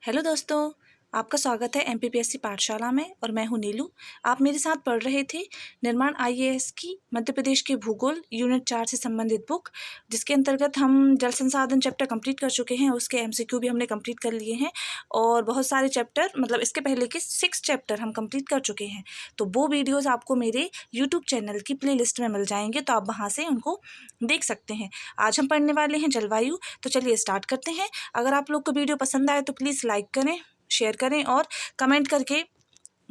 Hello दोस्तों, आपका स्वागत है एमपीपीएससी पाठशाला में और मैं हूं नीलू। आप मेरे साथ पढ़ रहे थे निर्माण आईएएस की मध्य प्रदेश के भूगोल यूनिट 4 से संबंधित बुक, जिसके अंतर्गत हम जल संसाधन चैप्टर कंप्लीट कर चुके हैं। उसके एमसीक्यू भी हमने कंप्लीट कर लिए हैं और बहुत सारे चैप्टर मतलब इसके पहले के 6 चैप्टर हम कंप्लीट कर चुके हैं। तो वो वीडियोज़ आपको मेरे यूट्यूब चैनल की प्ले लिस्ट में मिल जाएंगे, तो आप वहाँ से उनको देख सकते हैं। आज हम पढ़ने वाले हैं जलवायु। तो चलिए स्टार्ट करते हैं। अगर आप लोग को वीडियो पसंद आए तो प्लीज़ लाइक करें, शेयर करें और कमेंट करके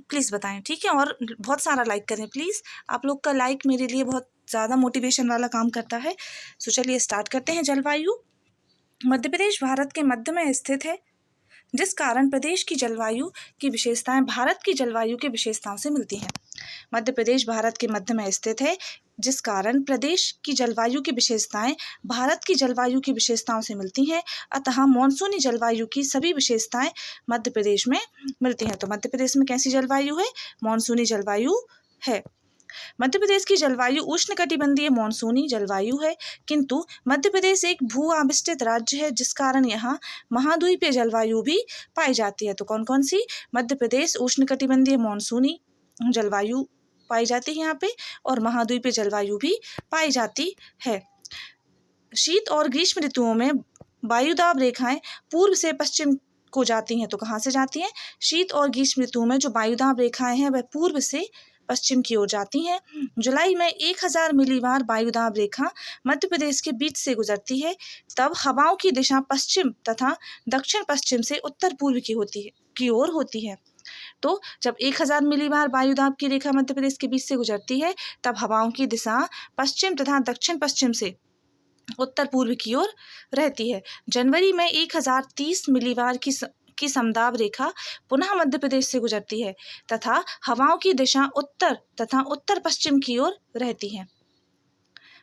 प्लीज़ बताएं, ठीक है। और बहुत सारा लाइक करें प्लीज़। आप लोग का लाइक मेरे लिए बहुत ज़्यादा मोटिवेशन वाला काम करता है। सो चलिए स्टार्ट करते हैं। जलवायु। मध्य प्रदेश भारत के मध्य में स्थित है, जिस कारण प्रदेश की जलवायु की विशेषताएं भारत की जलवायु की विशेषताओं से मिलती हैं। मध्य प्रदेश भारत के मध्य में स्थित है, जिस कारण प्रदेश की जलवायु की विशेषताएं भारत की जलवायु की विशेषताओं से मिलती हैं। अतः मॉनसूनी जलवायु की सभी विशेषताएं मध्य प्रदेश में मिलती हैं। तो मध्य प्रदेश में कैसी जलवायु है? मॉनसूनी जलवायु है। मध्य प्रदेश की जलवायु उष्णकटिबंधीय मॉनसूनी जलवायु है, किंतु मध्य प्रदेश एक भू आविष्टित राज्य है, जिस कारण यहाँ महाद्वीपीय जलवायु भी पाई जाती है। तो कौन कौन सी? मध्य प्रदेश उष्णकटिबंधीय मॉनसूनी जलवायु पाई जाती है यहाँ पे, और महाद्वीपीय जलवायु भी पाई जाती है। शीत और ग्रीष्म ऋतुओं में वायुदाब रेखाएं पूर्व से पश्चिम को जाती हैं। तो कहाँ से जाती हैं? शीत और ग्रीष्म ऋतुओं में जो वायुदाब रेखाएं हैं वह पूर्व से पश्चिम की ओर जाती हैं। जुलाई में 1000 मिलीबार वायुदाब रेखा मध्य प्रदेश के बीच से गुजरती है। तब हवाओं की दिशा पश्चिम तथा दक्षिण पश्चिम से उत्तर पूर्व की ओर होती है। तो जब 1000 मिलीबार वायुदाब की रेखा मध्य प्रदेश के बीच से गुजरती है, तब हवाओं की दिशा पश्चिम तथा दक्षिण पश्चिम से उत्तर पूर्व की ओर रहती है। जनवरी में 1030 मिलीबार की समदाब रेखा पुनः मध्य प्रदेश से गुजरती है तथा हवाओं की दिशा उत्तर तथा उत्तर पश्चिम की ओर रहती है।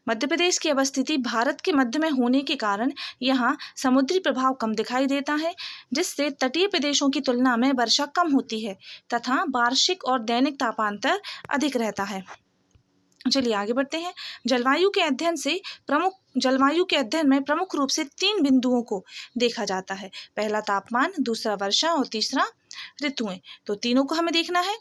मध्य प्रदेश की अवस्थिति भारत के मध्य में होने के कारण यहाँ समुद्री प्रभाव कम दिखाई देता है, जिससे तटीय प्रदेशों की तुलना में वर्षा कम होती है तथा वार्षिक और दैनिक तापांतर अधिक रहता है। चलिए आगे बढ़ते हैं। जलवायु के अध्ययन में प्रमुख रूप से 3 बिंदुओं को देखा जाता है। पहला तापमान, दूसरा वर्षा और तीसरा ऋतुएं। तो तीनों को हमें देखना है।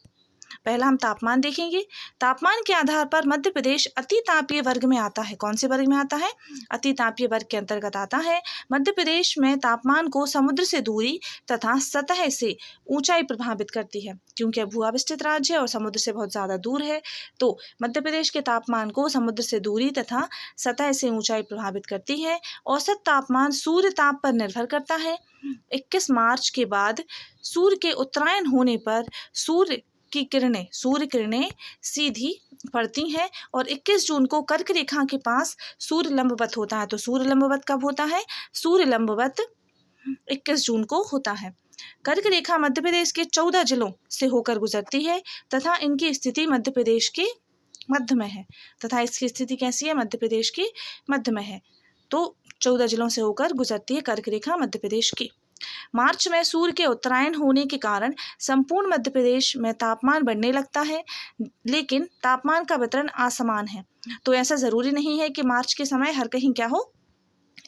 पहला हम तापमान देखेंगे। तापमान के आधार पर मध्य प्रदेश अति तापीय वर्ग में आता है। कौन से वर्ग में आता है? अति तापीय वर्ग के अंतर्गत आता है। मध्य प्रदेश में तापमान को समुद्र से दूरी तथा सतह से ऊंचाई प्रभावित करती है, क्योंकि भू आविष्टित राज्य है और समुद्र से बहुत ज़्यादा दूर है। तो मध्य प्रदेश के तापमान को समुद्र से दूरी तथा सतह से ऊंचाई प्रभावित करती है। औसत तापमान सूर्य ताप पर निर्भर करता है। 21 मार्च के बाद सूर्य के उत्तरायण होने पर सूर्य किरणें सीधी पड़ती हैं और 21 जून को कर्क रेखा के पास सूर्य लंबवत होता है। तो सूर्य लंबवत कब होता है? सूर्य लंबवत 21 जून को होता है। कर्क रेखा मध्य प्रदेश के 14 जिलों से होकर गुजरती है तथा इनकी स्थिति मध्य प्रदेश के मध्य में है। इसकी स्थिति कैसी है? मध्य प्रदेश के मध्य में है। तो 14 जिलों से होकर गुजरती है कर्क रेखा मध्य प्रदेश की। मार्च में सूर्य के उत्तरायण होने के कारण संपूर्ण मध्य प्रदेश में तापमान बढ़ने लगता है, लेकिन तापमान का वितरण असमान है। तो ऐसा ज़रूरी नहीं है कि मार्च के समय हर कहीं क्या हो,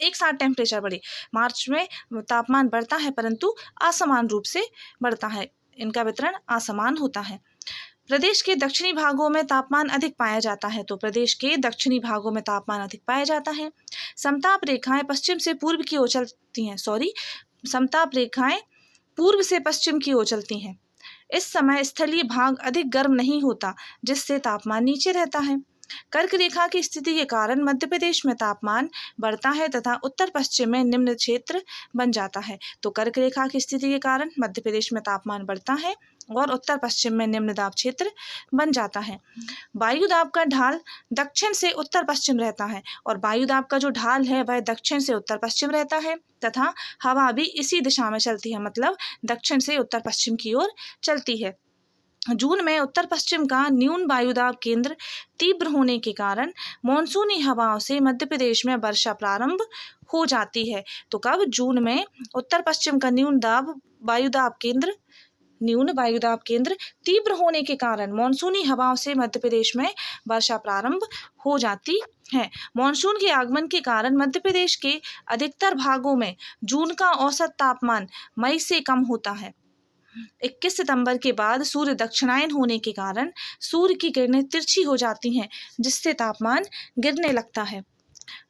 एक साथ टेम्परेचर बढ़े। मार्च में तापमान बढ़ता है परंतु असमान रूप से बढ़ता है, इनका वितरण असमान होता है। प्रदेश के दक्षिणी भागों में तापमान अधिक पाया जाता है। तो प्रदेश के दक्षिणी भागों में तापमान अधिक पाया जाता है। समताप रेखाएं पश्चिम से पूर्व की ओर चलती हैं। समताप रेखाएं पूर्व से पश्चिम की ओर चलती हैं। इस समय स्थलीय भाग अधिक गर्म नहीं होता, जिससे तापमान नीचे रहता है। कर्क रेखा की स्थिति के कारण मध्य प्रदेश में तापमान बढ़ता है तथा उत्तर पश्चिम में निम्न क्षेत्र बन जाता है। तो कर्क रेखा की स्थिति के कारण मध्य प्रदेश में तापमान बढ़ता है और उत्तर पश्चिम में निम्न दाब क्षेत्र बन जाता है। वायुदाब का ढाल दक्षिण से उत्तर पश्चिम रहता है और वायुदाब का जो ढाल है वह दक्षिण से उत्तर पश्चिम रहता है तथा हवा भी इसी दिशा में चलती है, मतलब दक्षिण से उत्तर पश्चिम की ओर चलती है। जून में उत्तर पश्चिम का न्यून वायुदाब केंद्र तीव्र होने के कारण मॉनसूनी हवाओं से मध्य प्रदेश में वर्षा प्रारंभ हो जाती है। तो कब? जून में उत्तर पश्चिम का न्यून वायुदाब केंद्र न्यून वायुदाब केंद्र तीव्र होने के कारण मानसूनी हवाओं से मध्य प्रदेश में वर्षा प्रारंभ हो जाती है। मानसून के आगमन के कारण मध्य प्रदेश के अधिकतर भागों में जून का औसत तापमान मई से कम होता है। 21 सितंबर के बाद सूर्य दक्षिणायन होने के कारण सूर्य की किरणें तिरछी हो जाती हैं, जिससे तापमान गिरने लगता है।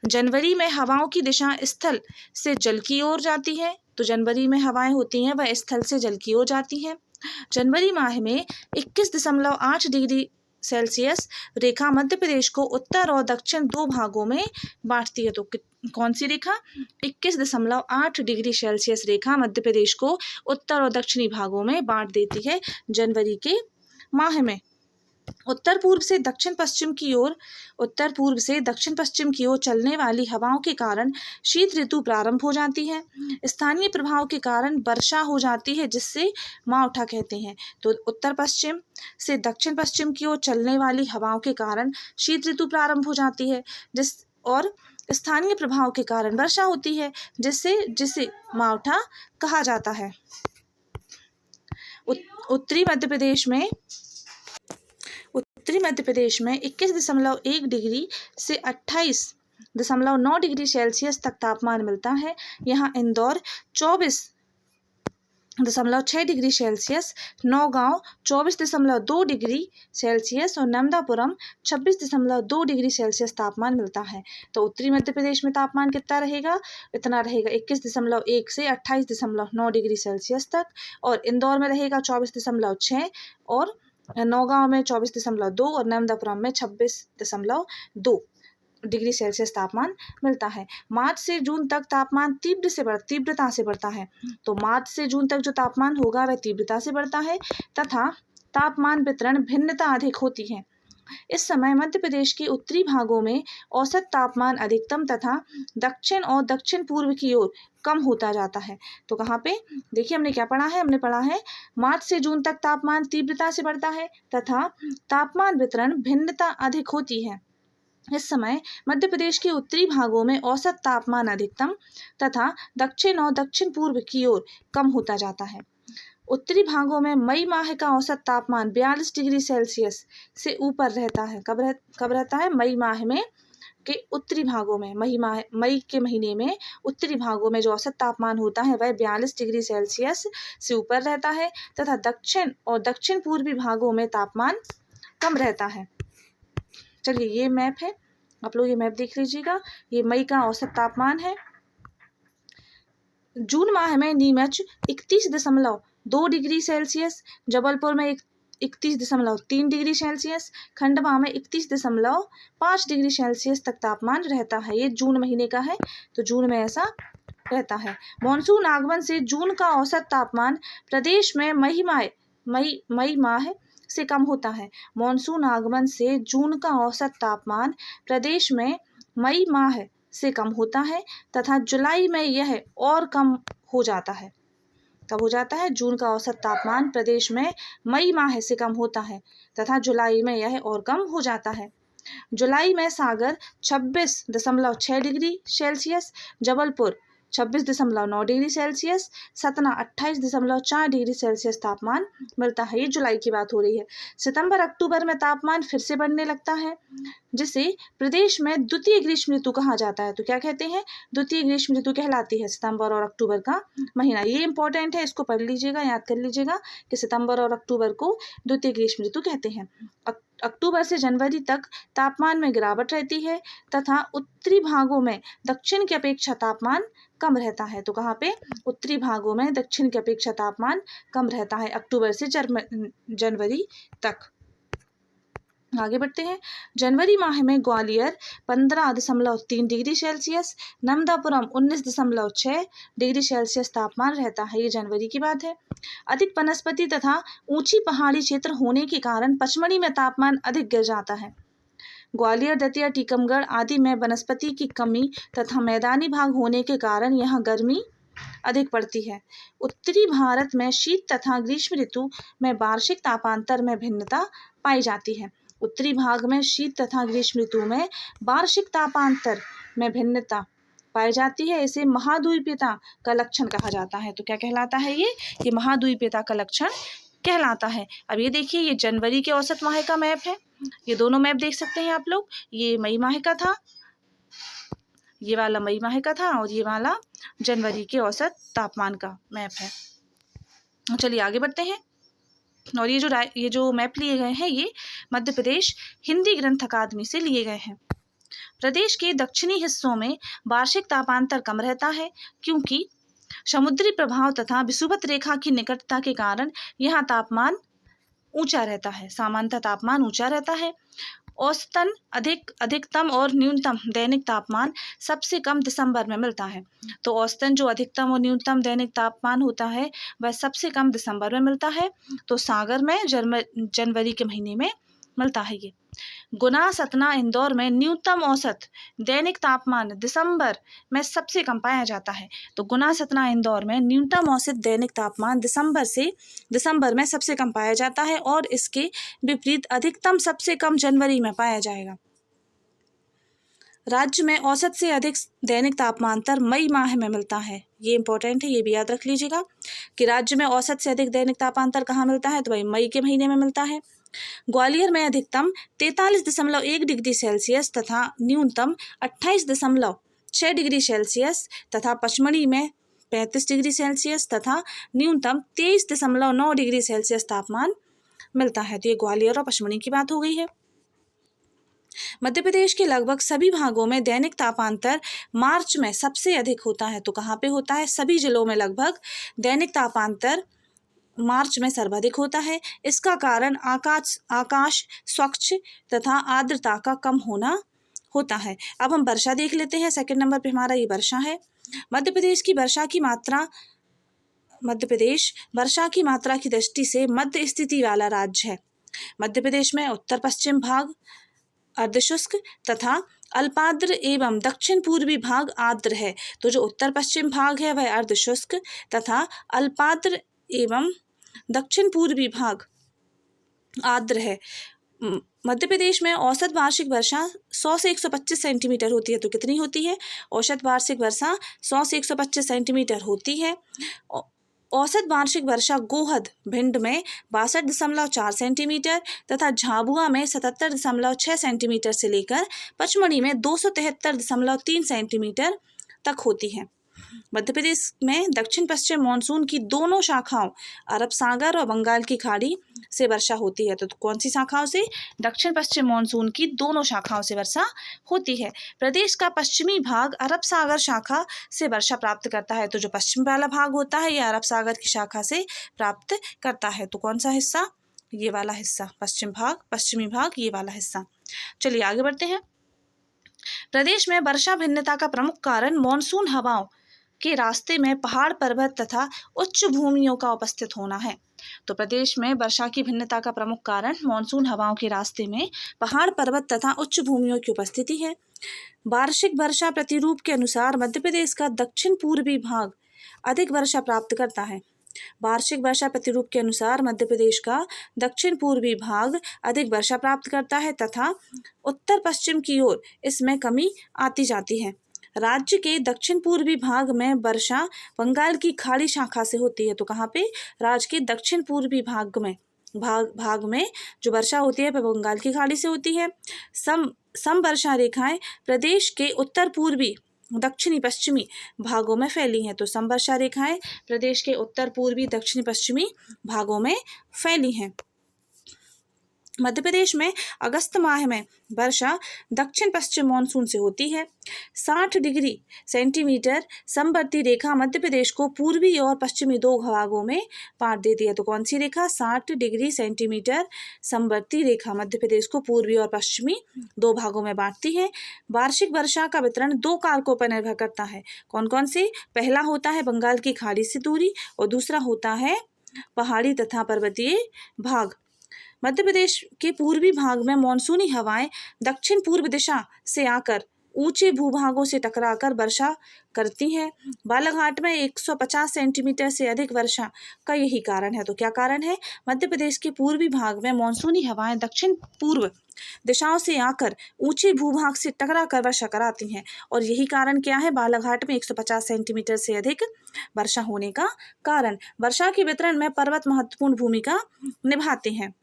जनवरी में हवाओं की दिशा स्थल से जल की ओर जाती है। तो जनवरी में हवाएं होती हैं वह स्थल से जल की ओर जाती हैं। जनवरी माह में 21.8 डिग्री सेल्सियस रेखा मध्य प्रदेश को उत्तर और दक्षिण दो भागों में बांटती है। तो कौन सी रेखा? 21.8 डिग्री सेल्सियस रेखा मध्य प्रदेश को उत्तर और दक्षिणी भागों में बांट देती है जनवरी के माह में। उत्तर पूर्व से दक्षिण पश्चिम की ओर चलने वाली हवाओं के कारण शीत ऋतु प्रारंभ हो जाती है। स्थानीय प्रभाव के कारण वर्षा हो जाती है, जिससे मावठा कहते हैं। तो उत्तर पश्चिम से दक्षिण पश्चिम की ओर चलने वाली हवाओं के कारण शीत ऋतु प्रारंभ हो जाती है, और स्थानीय प्रभाव के कारण वर्षा होती है, जिसे मावठा कहा जाता है। उत्तरी मध्य प्रदेश में 21.1 डिग्री से 28.9 डिग्री सेल्सियस तक तापमान मिलता है। यहाँ Indore 24.6 degree Celsius, Naugaon 24.2 degree Celsius और नर्मदापुरम 26.2 डिग्री सेल्सियस तापमान मिलता है। तो उत्तरी मध्य प्रदेश में तापमान कितना रहेगा? इतना रहेगा 21.1 से 28.9 डिग्री सेल्सियस तक, और इंदौर में रहेगा 24.6, और नौगांव में 24.2 और नर्मदापुरम में 26.2 डिग्री सेल्सियस तापमान मिलता है। मार्च से जून तक तापमान तीव्रता से बढ़ता है। तो मार्च से जून तक जो तापमान होगा वह तीव्रता से बढ़ता है, तथा तापमान वितरण भिन्नता अधिक होती है। इस समय मध्य प्रदेश के उत्तरी भागों में औसत तापमान अधिकतम तथा दक्षिण और दक्षिण पूर्व की ओर कम होता जाता है। तो कहाँ पे देखिए हमने क्या पढ़ा है? हमने पढ़ा है मार्च से जून तक तापमान तीव्रता से बढ़ता है तथा तापमान वितरण भिन्नता अधिक होती है। इस समय मध्य प्रदेश के उत्तरी भागों में औसत तापमान अधिकतम तथा दक्षिण और दक्षिण पूर्व की ओर कम होता जाता है। उत्तरी भागों में मई माह का औसत तापमान 42 डिग्री सेल्सियस से ऊपर रहता है। कब रहता है? मई माह में के उत्तरी भागों में, मई के महीने में उत्तरी भागों में जो औसत तापमान होता है वह 42 डिग्री सेल्सियस से ऊपर रहता है, तथा दक्षिण और दक्षिण पूर्वी भागों में तापमान कम रहता है। चलिए ये मैप है, आप लोग ये मैप देख लीजिएगा। ये मई का औसत तापमान है। जून माह में नीमच 31.2 डिग्री सेल्सियस, जबलपुर में 31.3 डिग्री सेल्सियस, खंडवा में 31.5 डिग्री सेल्सियस तक तापमान रहता है। ये जून महीने का है, तो जून में ऐसा रहता है। मानसून आगमन से जून का औसत तापमान प्रदेश में मई माह से कम होता है। मानसून आगमन से जून का औसत तापमान प्रदेश में मई माह से कम होता है, तथा जुलाई में यह और कम हो जाता है। कब हो जाता है? जून का औसत तापमान प्रदेश में मई माह से कम होता है, तथा जुलाई में यह और कम हो जाता है। जुलाई में सागर 26.6 degree Celsius, Jabalpur 26.9 degree Celsius, Satna 28.4 degree Celsius तापमान मिलता है। ये जुलाई की बात हो रही है। सितंबर अक्टूबर में तापमान फिर से बढ़ने लगता है, जिसे प्रदेश में द्वितीय ग्रीष्म ऋतु कहा जाता है। तो क्या कहते हैं? द्वितीय ग्रीष्म ऋतु कहलाती है सितंबर और अक्टूबर का महीना। ये इंपॉर्टेंट है, इसको पढ़ लीजिएगा, याद कर लीजिएगा कि सितंबर और अक्टूबर को द्वितीय ग्रीष्म ऋतु कहते हैं। अक्टूबर से जनवरी तक तापमान में गिरावट रहती है, तथा उत्तरी भागों में दक्षिण की अपेक्षा तापमान कम रहता है। तो कहाँ पे? उत्तरी भागों में दक्षिण की अपेक्षा तापमान कम रहता है अक्टूबर से जनवरी तक। आगे बढ़ते हैं। जनवरी माह में Gwalior 15.3 degree Celsius, Narmadapuram 19.6 degree Celsius तापमान रहता है। ये जनवरी की बात है। अधिक वनस्पति तथा ऊंची पहाड़ी क्षेत्र होने के कारण पचमढ़ी में तापमान अधिक गिर जाता है। ग्वालियर, दतिया, टीकमगढ़ आदि में वनस्पति की कमी तथा मैदानी भाग होने के कारण यहाँ गर्मी अधिक पड़ती है। उत्तरी भारत में शीत तथा ग्रीष्म ऋतु में वार्षिक तापांतर में भिन्नता पाई जाती है। उत्तरी भाग में शीत तथा ग्रीष्म ऋतु में वार्षिक तापांतर में भिन्नता पाई जाती है, इसे महाद्वीपीयता का लक्षण कहा जाता है। तो क्या कहलाता है ये महाद्वीपीयता का लक्षण कहलाता है। अब ये देखिए, ये जनवरी के औसत माह का मैप है। ये दोनों मैप देख सकते हैं आप लोग। ये मई माह का था, ये वाला मई माह का था, और ये वाला जनवरी के औसत तापमान का मैप है। चलिए आगे बढ़ते हैं। और ये जो मैप लिए गए हैं, ये मध्य प्रदेश हिंदी ग्रंथ अकादमी से लिए गए हैं। प्रदेश के दक्षिणी हिस्सों में वार्षिक तापांतर कम रहता है, क्योंकि समुद्री प्रभाव तथा विषुवत रेखा की निकटता के कारण यहाँ तापमान ऊंचा रहता है। सामान्यतः तापमान ऊंचा रहता है। औसतन अधिकतम और न्यूनतम दैनिक तापमान सबसे कम दिसंबर में मिलता है। तो औसतन जो अधिकतम और न्यूनतम दैनिक तापमान होता है वह सबसे कम दिसंबर में मिलता है। तो सागर में जनवरी के महीने में मिलता है ये। गुना, सतना, इंदौर में न्यूनतम औसत दैनिक तापमान दिसंबर में सबसे कम पाया जाता है। तो गुना, सतना, इंदौर में न्यूनतम औसत दैनिक तापमान दिसंबर में सबसे कम पाया जाता है, और इसके विपरीत अधिकतम सबसे कम जनवरी में पाया जाएगा। राज्य में औसत से अधिक दैनिक तापमांतर मई माह में मिलता है। ये इंपॉर्टेंट है, ये भी याद रख लीजिएगा कि राज्य में औसत से अधिक दैनिक तापमांतर कहाँ मिलता है, तो भाई मई के महीने में मिलता है। ग्वालियर में अधिकतम 43.1 डिग्री सेल्सियस तथा न्यूनतम 28.6 डिग्री सेल्सियस तथा पचमढ़ी में 35 डिग्री सेल्सियस तथा न्यूनतम 23.9 डिग्री सेल्सियस तापमान मिलता है। तो ये ग्वालियर और पचमढ़ी की बात हो गई है। मध्य प्रदेश के लगभग सभी भागों में दैनिक तापांतर मार्च में सबसे अधिक होता है। तो कहाँ पे होता है? सभी जिलों में लगभग दैनिक तापांतर मार्च में सर्वाधिक होता है। इसका कारण आकाश स्वच्छ तथा आर्द्रता का कम होना होता है। अब हम वर्षा देख लेते हैं। सेकंड नंबर पे हमारा ये वर्षा है। मध्य प्रदेश वर्षा की मात्रा की दृष्टि से मध्य स्थिति वाला राज्य है। मध्य प्रदेश में उत्तर पश्चिम भाग अर्धशुष्क तथा अल्पार्द्र एवं दक्षिण पूर्वी भाग आर्द्र है। तो जो उत्तर पश्चिम भाग है वह अर्धशुष्क तथा अल्पार्द्र एवं दक्षिण पूर्वी भाग आर्द्र है। मध्य प्रदेश में औसत वार्षिक वर्षा 100 से 125 सेंटीमीटर होती है। तो कितनी होती है? औसत वार्षिक वर्षा 100 से 125 सेंटीमीटर होती है। औसत वार्षिक वर्षा गोहद भिंड में 62.4 सेंटीमीटर तथा झाबुआ में 77.6 सेंटीमीटर से लेकर पचमढ़ी में 273.3 सेंटीमीटर तक होती है। मध्य प्रदेश में दक्षिण पश्चिम मानसून की दोनों शाखाओं अरब सागर और बंगाल की खाड़ी से वर्षा होती है। तो कौन सी शाखाओं से? दक्षिण पश्चिम मानसून की दोनों शाखाओं से वर्षा होती है। प्रदेश का पश्चिमी भाग अरब सागर शाखा से वर्षा प्राप्त करता है। तो जो पश्चिम वाला भाग होता है यह अरब सागर की शाखा से प्राप्त करता है। तो कौन सा हिस्सा? ये वाला हिस्सा, पश्चिमी भाग ये वाला हिस्सा। चलिए आगे बढ़ते हैं। प्रदेश में वर्षा भिन्नता का प्रमुख कारण मानसून हवाओं के रास्ते में पहाड़, पर्वत तथा उच्च भूमियों का उपस्थित होना है। तो प्रदेश में वर्षा की भिन्नता का प्रमुख कारण मानसून हवाओं के रास्ते में पहाड़, पर्वत तथा उच्च भूमियों की उपस्थिति है। वार्षिक वर्षा प्रतिरूप के अनुसार मध्य प्रदेश का दक्षिण पूर्वी भाग अधिक वर्षा प्राप्त करता है। वार्षिक वर्षा प्रतिरूप के अनुसार मध्य प्रदेश का दक्षिण पूर्वी भाग अधिक वर्षा प्राप्त करता है तथा उत्तर पश्चिम की ओर इसमें कमी आती जाती है। राज्य के दक्षिण पूर्वी भाग में वर्षा बंगाल की खाड़ी शाखा से होती है। तो कहाँ पे? राज्य के दक्षिण पूर्वी भाग में जो वर्षा होती है वह बंगाल की खाड़ी से होती है। सम वर्षा रेखाएं प्रदेश के उत्तर पूर्वी, दक्षिणी, पश्चिमी भागों में फैली हैं। तो सम वर्षा रेखाएं प्रदेश के उत्तर पूर्वी, दक्षिणी, पश्चिमी भागों में फैली हैं। मध्य प्रदेश में अगस्त माह में वर्षा दक्षिण पश्चिम मानसून से होती है। 60 डिग्री सेंटीमीटर समवर्ती रेखा मध्य प्रदेश को पूर्वी और पश्चिमी दो भागों में बांट देती है। तो कौन सी रेखा? 60 डिग्री सेंटीमीटर समवर्ती रेखा मध्य प्रदेश को पूर्वी और पश्चिमी दो भागों में बांटती है। वार्षिक वर्षा का वितरण दो कारकों पर निर्भर करता है। कौन कौन से? पहला होता है बंगाल की खाड़ी से दूरी और दूसरा होता है पहाड़ी तथा पर्वतीय भाग। मध्य प्रदेश के पूर्वी भाग में मानसूनी हवाएं दक्षिण पूर्व दिशा से आकर ऊंचे भूभागों से टकराकर वर्षा करती हैं। बालाघाट में 150 सेंटीमीटर से अधिक वर्षा का यही कारण है। तो क्या कारण है? मध्य प्रदेश के पूर्वी भाग में मानसूनी हवाएं दक्षिण पूर्व दिशाओं से आकर ऊंचे भूभाग से टकराकर वर्षा कराती हैं, और यही कारण क्या है? बालाघाट में 150 सेंटीमीटर से अधिक वर्षा होने का कारण। वर्षा के वितरण में पर्वत महत्वपूर्ण भूमिका निभाते हैं।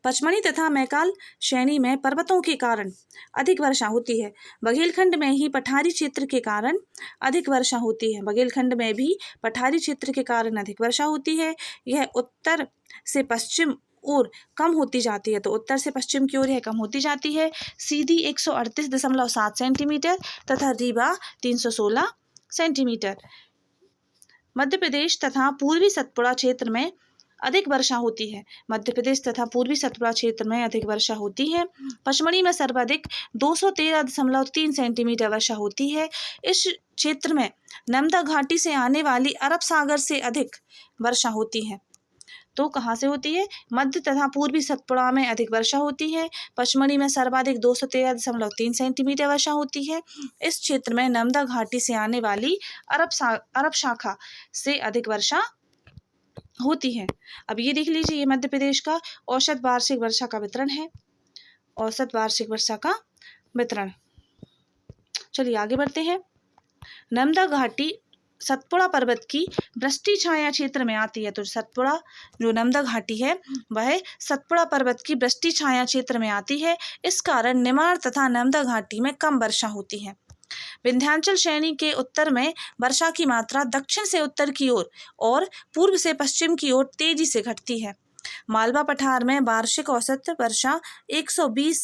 पचमढ़ी तथा मैकाल श्रेणी में पर्वतों के कारण अधिक वर्षा होती है। बघेलखंड में ही पठारी क्षेत्र के कारण अधिक वर्षा होती है। बघेलखंड में भी पठारी क्षेत्र के कारण अधिक वर्षा होती है। यह उत्तर से पश्चिम ओर कम होती जाती है। तो उत्तर से पश्चिम की ओर यह कम होती जाती है। सीधी 138.7 सेंटीमीटर तथा रीवा 316 सेंटीमीटर। मध्य प्रदेश तथा पूर्वी सतपुड़ा क्षेत्र में अधिक वर्षा होती है। मध्य प्रदेश तथा पूर्वी सतपुड़ा क्षेत्र में अधिक वर्षा होती है। पचमढ़ी में सर्वाधिक 213.3 सेंटीमीटर वर्षा होती है। इस क्षेत्र में नर्मदा घाटी से आने वाली अरब सागर से अधिक वर्षा होती है। तो कहाँ से होती है? मध्य तथा पूर्वी सतपुड़ा में अधिक वर्षा होती है। पचमढ़ी में सर्वाधिक 213.3 सेंटीमीटर वर्षा होती है। इस क्षेत्र में नर्मदा घाटी से आने वाली अरब शाखा से अधिक वर्षा होती है। अब ये देख लीजिए, ये मध्य प्रदेश का औसत वार्षिक वर्षा का वितरण है। औसत वार्षिक वर्षा का वितरण। चलिए आगे बढ़ते हैं। नर्मदा घाटी सतपुड़ा पर्वत की वृष्टि छाया क्षेत्र में आती है। तो सतपुड़ा जो नर्मदा घाटी है वह सतपुड़ा पर्वत की वृष्टि छाया क्षेत्र में आती है। इस कारण निमाड़ तथा नर्मदा घाटी में कम वर्षा होती है। विंध्याचल श्रेणी के उत्तर में वर्षा की मात्रा दक्षिण से उत्तर की ओर और पूर्व से पश्चिम की ओर तेजी से घटती है। मालवा पठार में वार्षिक औसत वर्षा 120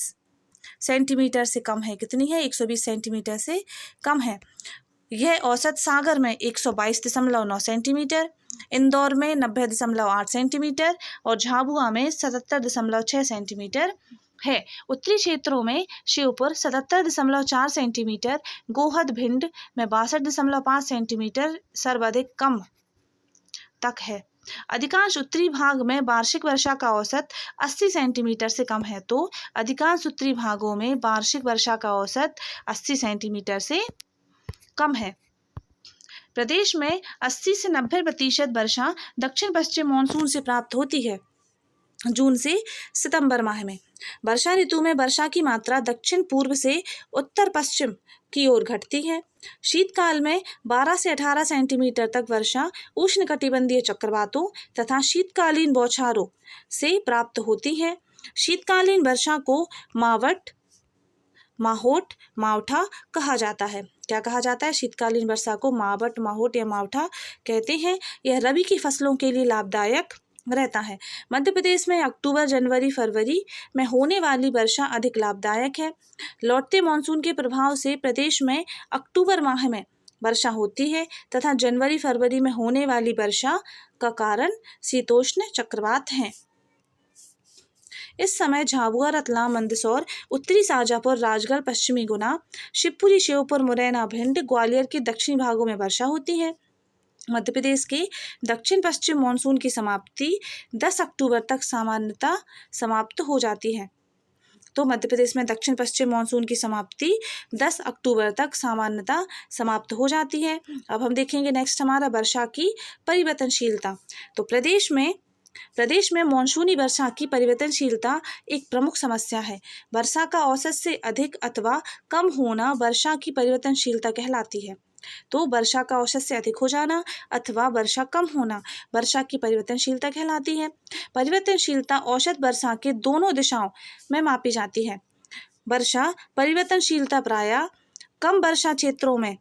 सेंटीमीटर से कम है। कितनी है? 120 सेंटीमीटर से कम है। यह औसत सागर में 122.9 सेंटीमीटर, इंदौर में 90.8 सेंटीमीटर और झाबुआ में 77.6 सेंटीमीटर है। उत्तरी क्षेत्रों में श्योपुर 77.4 सेंटीमीटर, गोहद भिंड में 62.5 सेंटीमीटर सर्वाधिक कम तक है। अधिकांश उत्तरी भाग में वार्षिक वर्षा का औसत 80 सेंटीमीटर से कम है। तो अधिकांश उत्तरी भागों में वार्षिक वर्षा का औसत 80 सेंटीमीटर से कम है। प्रदेश में 80 से 90% वर्षा दक्षिण पश्चिम मानसून से प्राप्त होती है। जून से सितंबर माह में वर्षा ऋतु में वर्षा की मात्रा दक्षिण पूर्व से उत्तर पश्चिम की ओर घटती है। शीतकाल में 12 से 18 सेंटीमीटर तक वर्षा उष्णकटिबंधीय चक्रवातों तथा शीतकालीन बौछारों से प्राप्त होती है। शीतकालीन वर्षा को माहोट, मावठा कहा जाता है। क्या कहा जाता है? शीतकालीन वर्षा को मावट, माहोट या मावठा कहते हैं। यह रबी की फसलों के लिए लाभदायक रहता है। मध्य प्रदेश में अक्टूबर, जनवरी, फरवरी में होने वाली वर्षा अधिक लाभदायक है। लौटते मानसून के प्रभाव से प्रदेश में अक्टूबर माह में वर्षा होती है तथा जनवरी, फरवरी में होने वाली वर्षा का कारण शीतोष्ण चक्रवात हैं। इस समय झाबुआ, रतलाम, मंदसौर, उत्तरी शाजापुर, राजगढ़, पश्चिमी गुना, शिवपुरी, श्योपुर, मुरैना, भिंड, ग्वालियर के दक्षिणी भागों में वर्षा होती है। मध्य प्रदेश के दक्षिण पश्चिम मानसून की समाप्ति 10 अक्टूबर तक सामान्यतः समाप्त हो जाती है। तो मध्य प्रदेश में दक्षिण पश्चिम मानसून की समाप्ति 10 अक्टूबर तक सामान्यतः समाप्त हो जाती है। अब हम देखेंगे नेक्स्ट हमारा वर्षा की परिवर्तनशीलता। तो प्रदेश में मानसूनी वर्षा की परिवर्तनशीलता एक प्रमुख समस्या है। वर्षा का औसत से अधिक अथवा कम होना वर्षा की परिवर्तनशीलता कहलाती है। तो वर्षा का औसत से अधिक हो जाना अथवा वर्षा कम होना वर्षा की परिवर्तनशीलता कहलाती है। परिवर्तनशीलता औसत वर्षा के दोनों दिशाओं में मापी जाती है। वर्षा परिवर्तनशीलता प्रायः कम वर्षा क्षेत्रों में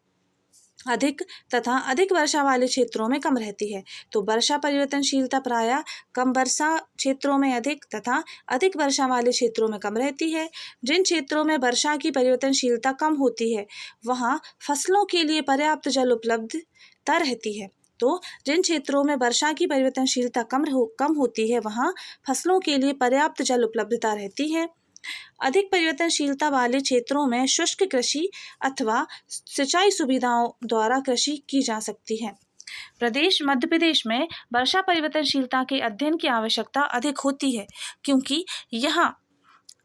अधिक तथा अधिक वर्षा वाले क्षेत्रों में कम रहती है। तो वर्षा परिवर्तनशीलता प्रायः कम वर्षा क्षेत्रों में अधिक तथा अधिक वर्षा वाले क्षेत्रों में कम रहती है। जिन क्षेत्रों में वर्षा की परिवर्तनशीलता कम होती है वहाँ फसलों के लिए पर्याप्त जल उपलब्धता रहती है। तो जिन क्षेत्रों में वर्षा की परिवर्तनशीलता कम होती है वहाँ फसलों के लिए पर्याप्त जल उपलब्धता रहती है। अधिक परिवर्तनशीलता वाले क्षेत्रों में शुष्क कृषि अथवा सिंचाई सुविधाओं द्वारा कृषि की जा सकती है। मध्य प्रदेश में वर्षा परिवर्तनशीलता के अध्ययन की आवश्यकता अधिक होती है क्योंकि यहाँ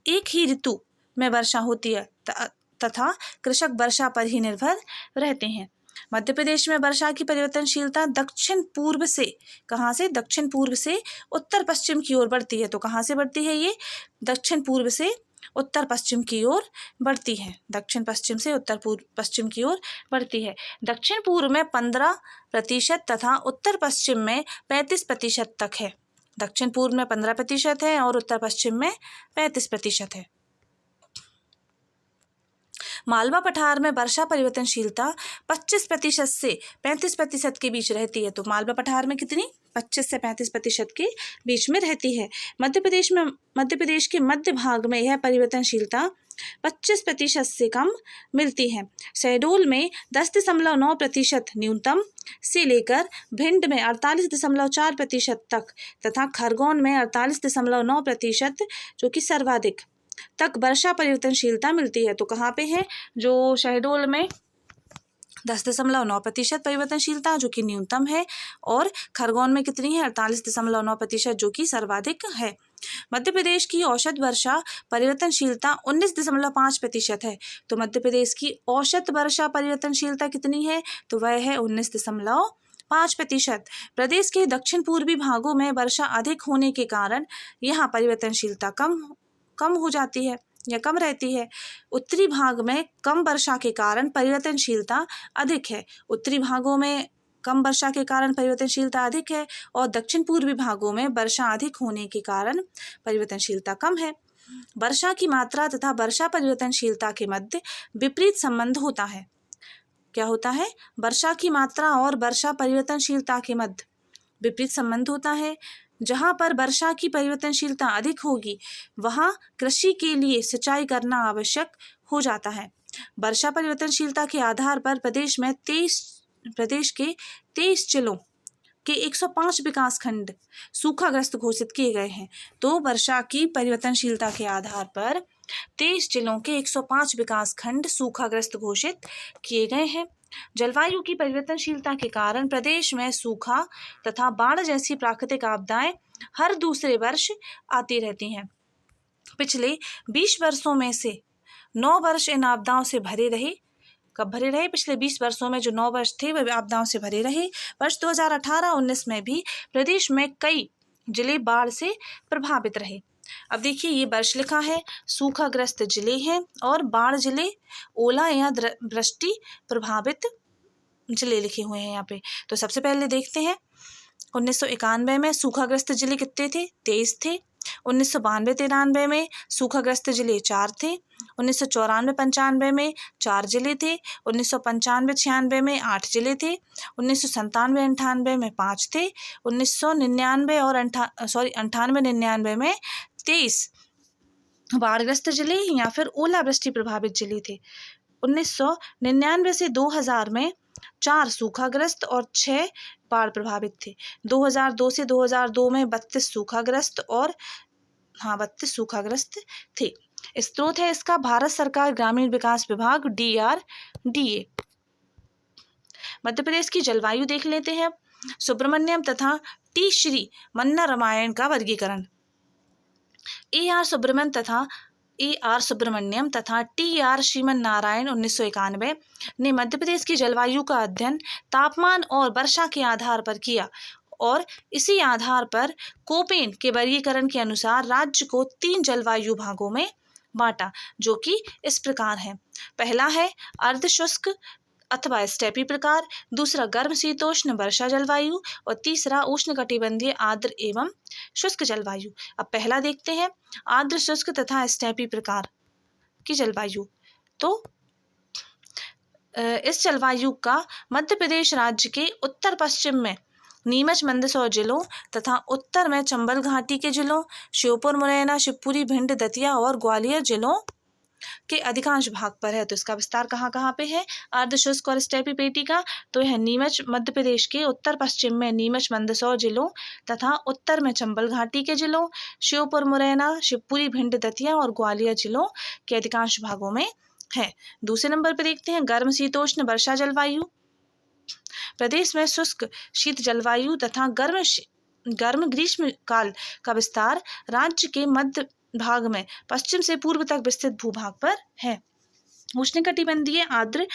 एक ही ऋतु में वर्षा होती है तथा कृषक वर्षा पर ही निर्भर रहते हैं। मध्य प्रदेश में वर्षा की परिवर्तनशीलता दक्षिण पूर्व से, कहाँ से, दक्षिण पूर्व से उत्तर पश्चिम की ओर बढ़ती है। तो कहाँ से बढ़ती है ये, दक्षिण पूर्व से उत्तर पश्चिम की ओर बढ़ती है। दक्षिण पश्चिम से उत्तर पूर्व पश्चिम की ओर बढ़ती है। दक्षिण पूर्व में 15% तथा उत्तर पश्चिम में 35% तक है। दक्षिण पूर्व में 15% है और उत्तर पश्चिम में 35% है। मालवा पठार में वर्षा परिवर्तनशीलता 25% से 35% के बीच रहती है। तो मालवा पठार में कितनी, 25 से 35% के बीच में रहती है। मध्य प्रदेश के मध्य भाग में यह परिवर्तनशीलता 25% से कम मिलती है। शहडोल में 10.9% न्यूनतम से लेकर भिंड में 48.4% तक तथा खरगोन में 48.9% जो कि सर्वाधिक तक वर्षा परिवर्तनशीलता मिलती है। तो कहाँ पे है, जो शहडोल में 10.9% परिवर्तनशीलता जो कि न्यूनतम है और खरगोन में कितनी है, 48.9% जो कि सर्वाधिक है। मध्य प्रदेश की औसत वर्षा परिवर्तनशीलता 19.5% है। तो मध्य प्रदेश की औसत वर्षा परिवर्तनशीलता कितनी है, तो वह है 19.5%। प्रदेश के दक्षिण पूर्वी भागों में वर्षा अधिक होने के कारण यहाँ परिवर्तनशीलता कम हो जाती है या कम रहती है। उत्तरी भाग में कम वर्षा के कारण परिवर्तनशीलता अधिक है। उत्तरी भागों में कम वर्षा के कारण परिवर्तनशीलता अधिक है और दक्षिण पूर्वी भागों में वर्षा अधिक होने के कारण परिवर्तनशीलता कम है। वर्षा की मात्रा तथा वर्षा परिवर्तनशीलता के मध्य विपरीत संबंध होता है। क्या होता है, वर्षा की मात्रा और वर्षा परिवर्तनशीलता के मध्य विपरीत संबंध होता है। जहाँ पर वर्षा की परिवर्तनशीलता अधिक होगी वहाँ कृषि के लिए सिंचाई करना आवश्यक हो जाता है। वर्षा परिवर्तनशीलता के आधार पर प्रदेश के 23 जिलों के 105 विकास खंड सूखाग्रस्त घोषित किए गए हैं। तो वर्षा की परिवर्तनशीलता के आधार पर 23 जिलों के 105 विकास खंड सूखाग्रस्त घोषित किए गए हैं। जलवायु की परिवर्तनशीलता के कारण प्रदेश में सूखा तथा बाढ़ जैसी प्राकृतिक आपदाएं हर दूसरे वर्ष आती रहती हैं। पिछले 20 वर्षों में से 9 वर्ष इन आपदाओं से भरे रहे। कब भरे रहे, पिछले 20 वर्षों में जो 9 वर्ष थे वह आपदाओं से भरे रहे। वर्ष 2018-19 में भी प्रदेश में कई जिले बाढ़ से प्रभावित रहे। अब देखिए ये वर्ष लिखा है, सूखाग्रस्त जिले हैं और बाढ़ जिले, ओला या वृष्टि प्रभावित जिले लिखे हुए हैं यहाँ पे। तो सबसे पहले देखते हैं 1991 में सूखाग्रस्त जिले कितने थे, 23 थे। 1992-93 में सूखाग्रस्त जिले 4 थे। 1994-95 में 4 जिले थे। 1995-96 में 8 जिले थे। 1997-98 में 5 थे। 1999 और 98-99 में 23 बाढ़ग्रस्त जिले या फिर ओलावृष्टि प्रभावित जिले थे। 1999 से 2000 में 4 सूखाग्रस्त और 6 बाढ़ प्रभावित थे। 2002 से 2002 में 32 सूखाग्रस्त और 32 सूखाग्रस्त थे। स्रोत है इसका भारत सरकार ग्रामीण विकास विभाग DRDA। मध्य प्रदेश की जलवायु देख लेते हैं। सुब्रमण्यम तथा टी श्री मन्ना रामायण का वर्गीकरण। AR सुब्रमण्यम तथा TR श्रीमन नारायण 1991 ने मध्य प्रदेश की जलवायु का अध्ययन तापमान और वर्षा के आधार पर किया और इसी आधार पर कोपेन के वर्गीकरण के अनुसार राज्य को 3 जलवायु भागों में बांटा, जो कि इस प्रकार है। पहला है अर्धशुष्क अथवा स्टेपी प्रकार, दूसरा गर्म शीतोष्ण वर्षा जलवायु और तीसरा उष्णकटिबंधीय आर्द्र एवं शुष्क जलवायु। अब पहला देखते हैं आर्द्र शुष्क तथा स्टेपी प्रकार की जलवायु। तो इस जलवायु का मध्य प्रदेश राज्य के उत्तर पश्चिम में नीमच मंदसौर जिलों तथा उत्तर में चंबल घाटी के जिलों, श्योपुर, मुरैना, शिवपुरी, भिंड, दतिया और ग्वालियर जिलों के अधिकांश भाग पर है। तो इसका विस्तार कहाँ पे है, अर्धशुष्क और स्टेपी पेटी का, तो यह नीमच मध्य प्रदेश के उत्तर पश्चिम में नीमच मंदसौर जिलों तथा उत्तर में चंबल घाटी के जिलों, श्योपुर, मुरैना, शिवपुरी, भिंड, दतिया और ग्वालियर जिलों के अधिकांश भागों में है। दूसरे नंबर पर देखते हैं गर्म शीतोष्ण वर्षा जलवायु। प्रदेश में शुष्क शीत जलवायु तथा गर्म ग्रीष्म काल का विस्तार राज्य के मध्य भाग में पश्चिम से पूर्व तक विस्तृत भूभाग पर है। उष्णकटिबंधीय आर्द्र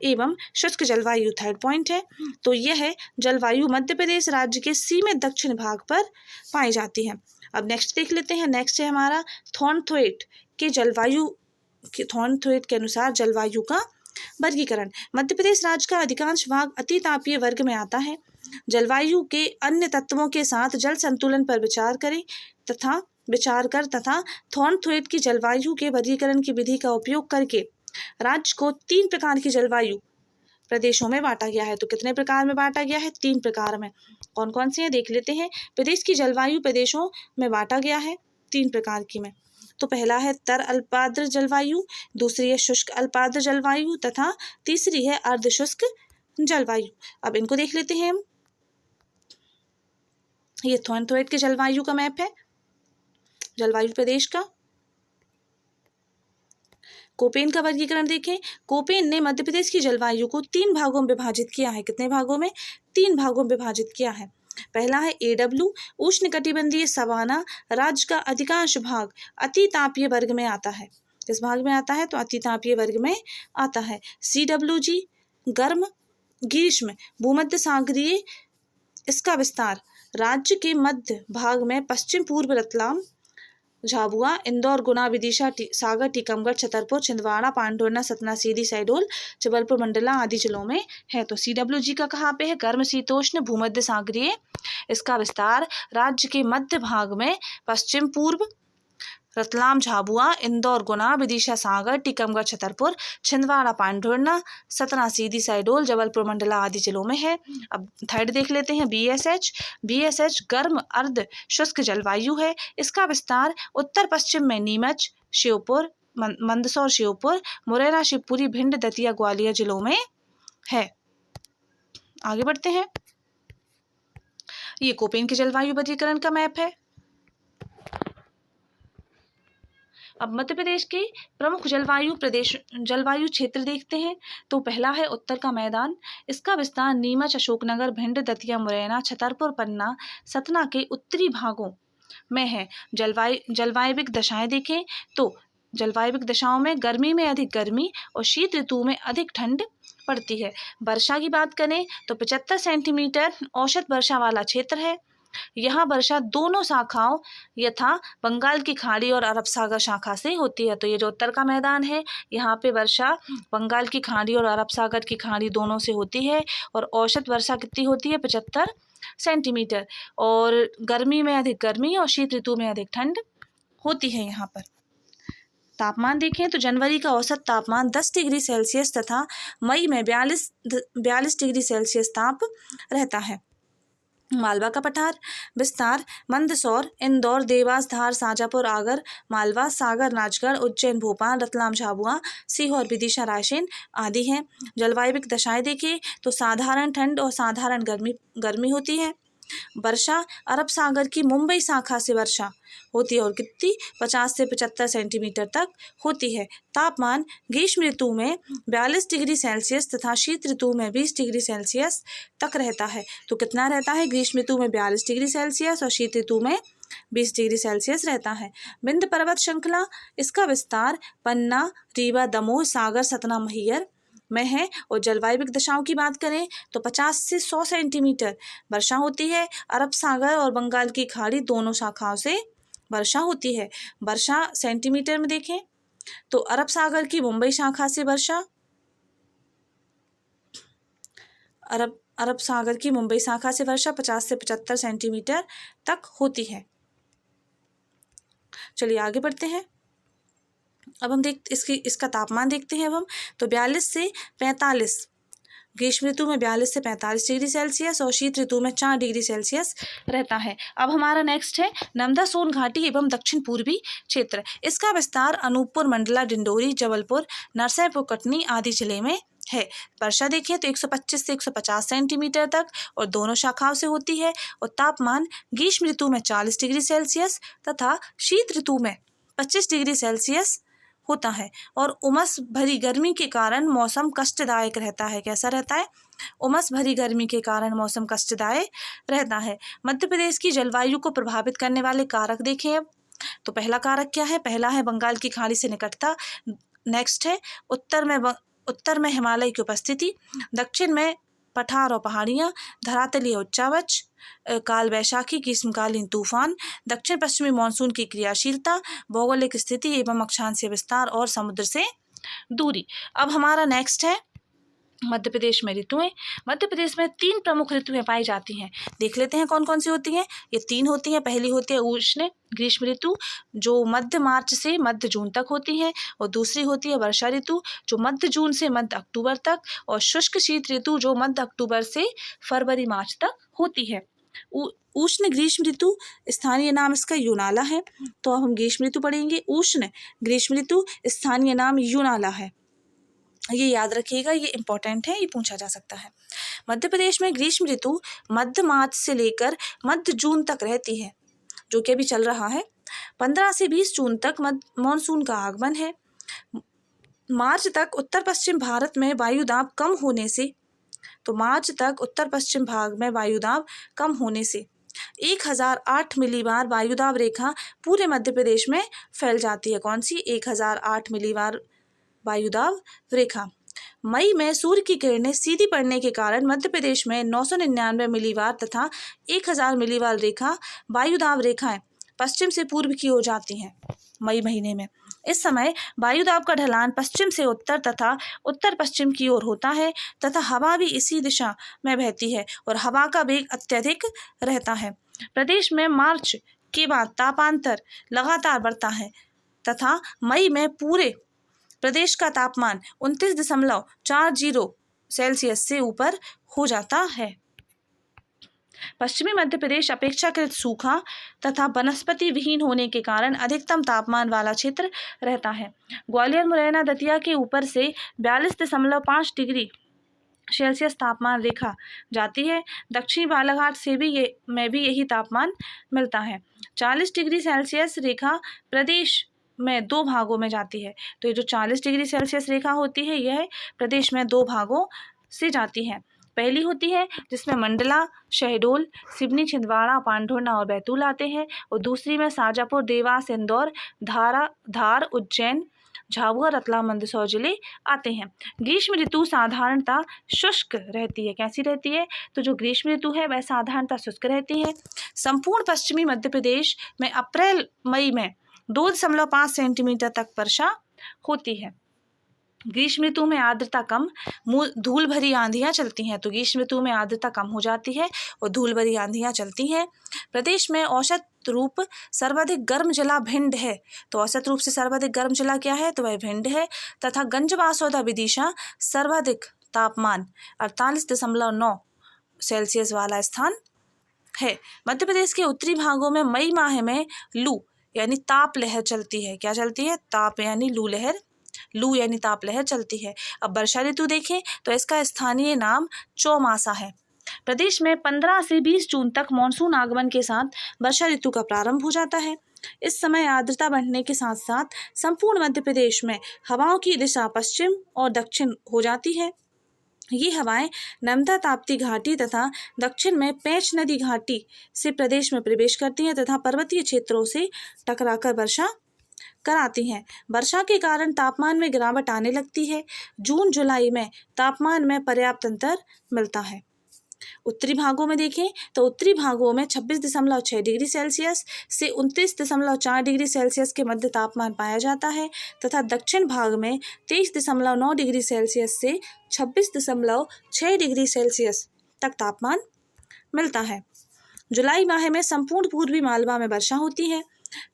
एवं शुष्क जलवायु थर्ड पॉइंट है। तो यह जलवायु मध्य प्रदेश राज्य के सीमित दक्षिण भाग पर पाई जाती है। अब नेक्स्ट देख लेते हैं। नेक्स्ट है हमारा थॉर्नथ्वेट के अनुसार जलवायु का वर्गीकरण। मध्य प्रदेश राज्य का अधिकांश भाग अति तापीय वर्ग में आता है। जलवायु के अन्य तत्वों के साथ जल संतुलन पर विचार कर तथा थॉर्नथ्वेट की जलवायु के वर्गीकरण की विधि का उपयोग करके राज्य को 3 प्रकार की जलवायु प्रदेशों में बांटा गया है। तो कितने प्रकार में बांटा गया है? 3 प्रकार में। कौन कौन से हैं देख लेते हैं। प्रदेश की जलवायु प्रदेशों में बांटा गया है 3 प्रकार की में। तो पहला है तर अल्पार्द्र जलवायु, दूसरी है शुष्क अल्पार्द्र जलवायु तथा तीसरी है अर्ध शुष्क जलवायु। अब इनको देख लेते हैं हम। ये थॉर्नथ्वेट के जलवायु का मैप है, जलवायु प्रदेश का। कोपेन का वर्गीकरण देखें। कोपेन ने मध्य प्रदेश की जलवायु को 3 भागों में विभाजित किया है। कितने भागों में? 3 भागों में विभाजित किया है। पहला है AW, उष्णकटिबंधीय सवाना। राज्य का अधिकांश भाग अति तापीय वर्ग में आता है। किस भाग में आता है? तो अति तापीय वर्ग में आता है। CWG, गर्म ग्रीष्म भूमध्य सागरीय। इसका विस्तार राज्य के मध्य भाग में पश्चिम पूर्व रतलाम, झाबुआ, इंदौर, गुना, विदिशा, सागर, टीकमगढ़, छतरपुर, छिंदवाड़ा, पांढुर्णा, सतना, सीधी, शहडोल, जबलपुर, मंडला आदि जिलों में है। तो CWG का कहाँ पे है? गर्म शीतोष्ण भूमध्य सागरीय। इसका विस्तार राज्य के मध्य भाग में पश्चिम पूर्व रतलाम, झाबुआ, इंदौर, गुना, विदिशा, सागर, टीकमगढ़, छतरपुर, छिंदवाड़ा, पांढुर्णा, सतना, सीधी, शहडोल, जबलपुर, मंडला आदि जिलों में है। अब थर्ड देख लेते हैं BSH गर्म अर्ध शुष्क जलवायु है। इसका विस्तार उत्तर पश्चिम में नीमच, श्योपुर, मंदसौर, श्योपुर, मुरैना, शिवपुरी, भिंड, दतिया, ग्वालियर जिलों में है। आगे बढ़ते हैं। ये कोपेन के जलवायु वर्गीकरण का मैप है। अब मध्य प्रदेश के प्रमुख जलवायु क्षेत्र देखते हैं। तो पहला है उत्तर का मैदान। इसका विस्तार नीमच, अशोकनगर, भिंड, दतिया, मुरैना, छतरपुर, पन्ना, सतना के उत्तरी भागों में है। जलवायविक दशाएं देखें तो जलवायविक दशाओं में गर्मी में अधिक गर्मी और शीत ऋतु में अधिक ठंड पड़ती है। वर्षा की बात करें तो 75 सेंटीमीटर औसत वर्षा वाला क्षेत्र है। यहाँ वर्षा दोनों शाखाओं यथा बंगाल की खाड़ी और अरब सागर शाखा से होती है। तो ये जो उत्तर का मैदान है, यहाँ पे वर्षा बंगाल की खाड़ी और अरब सागर की खाड़ी दोनों से होती है और औसत वर्षा कितनी होती है? 75 सेंटीमीटर। और गर्मी में अधिक गर्मी और शीत ऋतु में अधिक ठंड होती है। यहाँ पर तापमान देखें तो जनवरी का औसत तापमान 10 डिग्री सेल्सियस तथा मई में 42 डिग्री सेल्सियस ताप रहता है। मालवा का पठार विस्तार मंदसौर, इंदौर, देवास, धार, शाजापुर, आगर, मालवा, सागर, राजगढ़, उज्जैन, भोपाल, रतलाम, झाबुआ, सीहोर, विदिशा, रायसेन आदि हैं। जलवायविक दशाएं देखें तो साधारण ठंड और साधारण गर्मी होती है। वर्षा अरब सागर की मुंबई शाखा से वर्षा होती है और कितनी 50 से 75 सेंटीमीटर तक होती है। तापमान ग्रीष्म ऋतु में 42 डिग्री सेल्सियस तथा शीत ऋतु में 20 डिग्री सेल्सियस तक रहता है। तो कितना रहता है? ग्रीष्म ऋतु में 42 डिग्री सेल्सियस और शीत ऋतु में 20 डिग्री सेल्सियस रहता है। विंध्य पर्वत श्रृंखला, इसका विस्तार पन्ना, रीवा, दमोह, सागर, सतना, मैहर में है। और जलवायविक दशाओं की बात करें तो 50 से 100 सेंटीमीटर वर्षा होती है। अरब सागर और बंगाल की खाड़ी दोनों शाखाओं से वर्षा होती है। वर्षा सेंटीमीटर में देखें तो अरब सागर की मुंबई शाखा से वर्षा अरब सागर की मुंबई शाखा से वर्षा 50 से 75 सेंटीमीटर तक होती है। चलिए आगे बढ़ते हैं। अब हम इसका तापमान देखते हैं। अब हम तो 42 से 45 ग्रीष्म ऋतु में 42 से 45 डिग्री सेल्सियस और शीत ऋतु में 4 डिग्री सेल्सियस रहता है। अब हमारा नेक्स्ट है नर्मदा सोन घाटी एवं दक्षिण पूर्वी क्षेत्र। इसका विस्तार अनूपपुर, मंडला, डिंडोरी, जबलपुर, नरसिंहपुर, कटनी आदि जिले में है। वर्षा देखें तो 125 से 150 सेंटीमीटर तक और दोनों शाखाओं से होती है। और तापमान ग्रीष्म ऋतु में 40 डिग्री सेल्सियस तथा शीत ऋतु में 25 डिग्री सेल्सियस होता है। और उमस भरी गर्मी के कारण मौसम कष्टदायक रहता है। कैसा रहता है? उमस भरी गर्मी के कारण मौसम कष्टदायक रहता है। मध्य प्रदेश की जलवायु को प्रभावित करने वाले कारक देखें। अब तो पहला कारक क्या है? पहला है बंगाल की खाड़ी से नेक्स्ट है उत्तर में हिमालय की उपस्थिति, दक्षिण में पठार और पहाड़ियाँ, धरातलीय उच्चावच, काल वैशाखी ग्रीष्मकालीन तूफान, दक्षिण पश्चिमी मानसून की क्रियाशीलता, भौगोलिक स्थिति एवं अक्षांशीय विस्तार और समुद्र से दूरी। अब हमारा नेक्स्ट है मध्य प्रदेश में ऋतुएं। मध्य प्रदेश में 3 प्रमुख ऋतुएं पाई जाती हैं। देख लेते हैं कौन कौन सी होती हैं। ये 3 होती हैं। पहली होती है उष्ण ग्रीष्म ऋतु, जो मध्य मार्च से मध्य जून तक होती है, और दूसरी होती है वर्षा ऋतु, जो मध्य जून से मध्य अक्टूबर तक, और शुष्क शीत ऋतु, जो मध्य अक्टूबर से फरवरी मार्च तक होती है। उष्ण ग्रीष्म ऋतु, स्थानीय नाम इसका यूनाला है। तो अब हम ग्रीष्म ऋतु पढ़ेंगे। उष्ण ग्रीष्म ऋतु, स्थानीय नाम यूनाला है। ये याद रखिएगा, ये इंपॉर्टेंट है, ये पूछा जा सकता है। मध्य प्रदेश में ग्रीष्म ऋतु मध्य मार्च से लेकर मध्य जून तक रहती है, जो कि अभी चल रहा है। 15 से 20 जून तक मानसून का आगमन है। मार्च तक उत्तर पश्चिम भारत में वायुदाब कम होने से, तो मार्च तक उत्तर पश्चिम भाग में वायुदाब कम होने से 1008 मिलीबार वायुदाब रेखा पूरे मध्य प्रदेश में फैल जाती है। कौन सी? 1008 मिलीबार वायुदाब रेखा। मई में सूर्य की किरणें सीधी पड़ने के कारण मध्य प्रदेश में 999 मिलीबार तथा 1000 मिलीबार रेखा वायुदाब रेखाएं पश्चिम से पूर्व की ओर जाती हैं मई महीने में। इस समय वायुदाब का ढलान पश्चिम से उत्तर तथा उत्तर पश्चिम की ओर होता है तथा हवा भी इसी दिशा में बहती है और हवा का वेग अत्यधिक रहता है। प्रदेश में मार्च के बाद तापांतर लगातार बढ़ता है तथा मई में पूरे प्रदेश का तापमान 29.40 सेल्सियस से ऊपर हो जाता है। पश्चिमी मध्य प्रदेश अपेक्षाकृत सूखा तथा वनस्पति विहीन होने के कारण अधिकतम तापमान वाला क्षेत्र रहता है। ग्वालियर मुरैना दतिया के ऊपर से 42.5 डिग्री सेल्सियस तापमान रेखा जाती है। दक्षिणी बालाघाट से भी यही तापमान मिलता है। 40 डिग्री सेल्सियस रेखा प्रदेश में 2 भागों में जाती है। तो ये जो 40 डिग्री सेल्सियस रेखा होती है, यह प्रदेश में 2 भागों से जाती है। पहली होती है जिसमें मंडला, शहडोल, सिवनी, छिंदवाड़ा, पांढुर्णा और बैतूल आते हैं, और दूसरी में शाजापुर, देवास, इंदौर, धार, उज्जैन, झाबुआ, रतलाम, मंदसौर जिले आते हैं। ग्रीष्म ऋतु साधारणतः शुष्क रहती है। कैसी रहती है? तो जो ग्रीष्म ऋतु है वह साधारणतः शुष्क रहती है। संपूर्ण पश्चिमी मध्य प्रदेश में अप्रैल मई में 2.5 सेंटीमीटर तक वर्षा होती है। ग्रीष्म ऋतु में आर्द्रता कम, धूल भरी आंधियां चलती हैं। तो ग्रीष्म ऋतु में आर्द्रता कम हो जाती है और धूल भरी आंधियां चलती हैं। प्रदेश में औसत रूप सर्वाधिक गर्म जिला भिंड है। तो औसत रूप से सर्वाधिक गर्म जिला क्या है? तो वह भिंड है। तथा गंजबासौदा विदिशा सर्वाधिक तापमान 48.9 सेल्सियस वाला स्थान है। मध्य प्रदेश के उत्तरी भागों में मई माह में लू यानी ताप लहर चलती है। क्या चलती है? ताप यानी लू यानी ताप लहर चलती है। अब वर्षा ऋतु देखें तो इसका स्थानीय नाम चौमासा है। प्रदेश में 15 से 20 जून तक मानसून आगमन के साथ वर्षा ऋतु का प्रारंभ हो जाता है। इस समय आर्द्रता बढ़ने के साथ साथ संपूर्ण मध्य प्रदेश में हवाओं की दिशा पश्चिम और दक्षिण हो जाती है। ये हवाएं नर्मदा ताप्ती घाटी तथा दक्षिण में पेंच नदी घाटी से प्रदेश में प्रवेश करती हैं तथा पर्वतीय क्षेत्रों से टकराकर वर्षा कराती हैं। वर्षा के कारण तापमान में गिरावट आने लगती है। जून जुलाई में तापमान में पर्याप्त अंतर मिलता है। उत्तरी भागों में देखें तो उत्तरी भागों में 26.6 डिग्री सेल्सियस से 29.4 डिग्री सेल्सियस के मध्य तापमान पाया जाता है तथा दक्षिण भाग में 23.9 डिग्री सेल्सियस से 26.6 डिग्री सेल्सियस तक तापमान मिलता है। जुलाई माह में संपूर्ण पूर्वी मालवा में वर्षा होती है।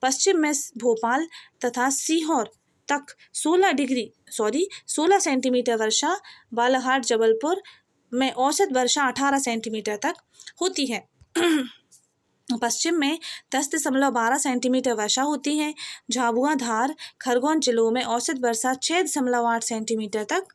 पश्चिम में भोपाल तथा सीहोर तक 16 सेंटीमीटर वर्षा, बालाघाट, जबलपुर में औसत वर्षा 18 सेंटीमीटर तक होती है। पश्चिम में 10.12 सेंटीमीटर वर्षा होती है। झाबुआ, धार, खरगोन जिलों में औसत वर्षा 6.8 सेंटीमीटर तक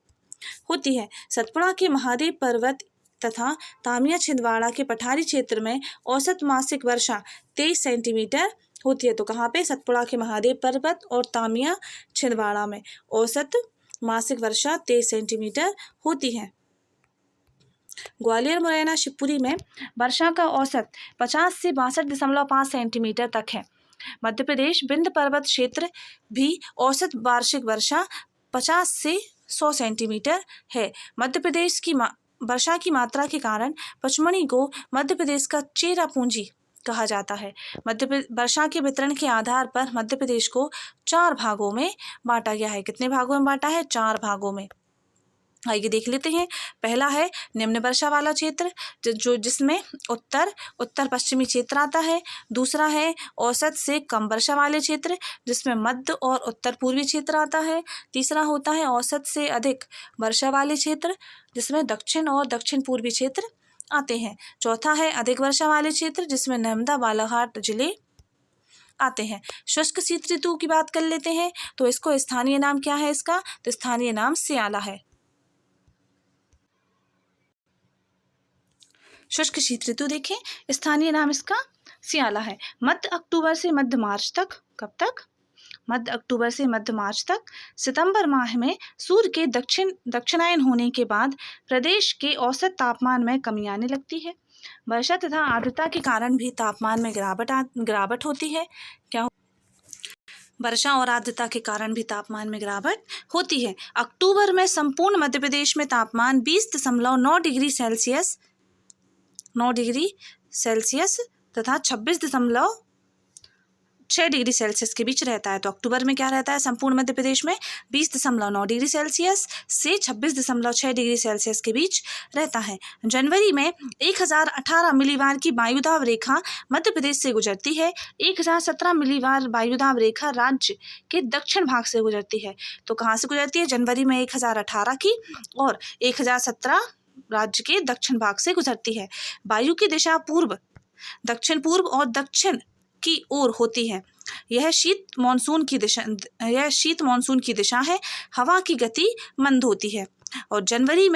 होती है। सतपुड़ा के महादेव पर्वत तथा तामिया छिंदवाड़ा के पठारी क्षेत्र में औसत मासिक वर्षा 23 सेंटीमीटर होती है। तो कहाँ पे? सतपुड़ा के महादेव पर्वत और तामिया छिंदवाड़ा में औसत मासिक वर्षा 23 सेंटीमीटर होती है। ग्वालियर, मुरैना, शिवपुरी में वर्षा का औसत 50 से 62.5 सेंटीमीटर तक है। मध्य प्रदेश विंध्य पर्वत क्षेत्र भी औसत वार्षिक वर्षा 50 से 100 सेंटीमीटर है। मध्य प्रदेश की वर्षा की मात्रा के कारण पचमढ़ी को मध्य प्रदेश का चेरापूंजी कहा जाता है। वर्षा के वितरण के आधार पर मध्य प्रदेश को 4 भागों में बांटा गया है। कितने भागों में बांटा है? 4 भागों में। आइए देख लेते हैं। पहला है निम्न वर्षा वाला क्षेत्र, जिसमें उत्तर पश्चिमी क्षेत्र आता है। दूसरा है औसत से कम वर्षा वाले क्षेत्र, जिसमें मध्य और उत्तर पूर्वी क्षेत्र आता है। तीसरा होता है औसत से अधिक वर्षा वाले क्षेत्र, जिसमें दक्षिण और दक्षिण पूर्वी क्षेत्र आते हैं। चौथा है अधिक वर्षा वाले क्षेत्र, जिसमें नर्मदा बालाघाट जिले आते हैं। शुष्क शीत ऋतु की बात कर लेते हैं, तो इसको स्थानीय नाम क्या है इसका? तो स्थानीय नाम स्याला है। शुष्क शीत ऋतु देखें, स्थानीय नाम इसका स्याला है। मध्य अक्टूबर से मध्य मार्च तक। कब तक? मध्य अक्टूबर से मध्य मार्च तक। सितंबर माह में सूर्य के दक्षिणायन होने के बाद प्रदेश के औसत तापमान में कमी आने लगती है। वर्षा तथा आर्द्रता के कारण भी तापमान में गिरावट होती है। क्या? वर्षा और आर्द्रता के कारण भी तापमान में गिरावट होती है। अक्टूबर में संपूर्ण मध्य प्रदेश में तापमान 20.9 डिग्री सेल्सियस तथा 26.6 डिग्री सेल्सियस के बीच रहता है। तो अक्टूबर में क्या रहता है संपूर्ण मध्य प्रदेश में? 20.9 डिग्री सेल्सियस से 26.6 डिग्री सेल्सियस के बीच रहता है। जनवरी में 1018 मिलीबार की वायुदाब रेखा मध्य प्रदेश से गुजरती है। 1017 मिलीबार वायुदाब रेखा राज्य के दक्षिण भाग से गुजरती है। तो कहाँ से गुजरती है? जनवरी में 1018 की और 1017 राज्य के दक्षिण भाग से गुजरती है। वायु की दिशा पूर्व, दक्षिण पूर्व और दक्षिण की ओर होती है। यह शीत मानसून की दिशा है। हवा की गति मंद होती है। और जनवरी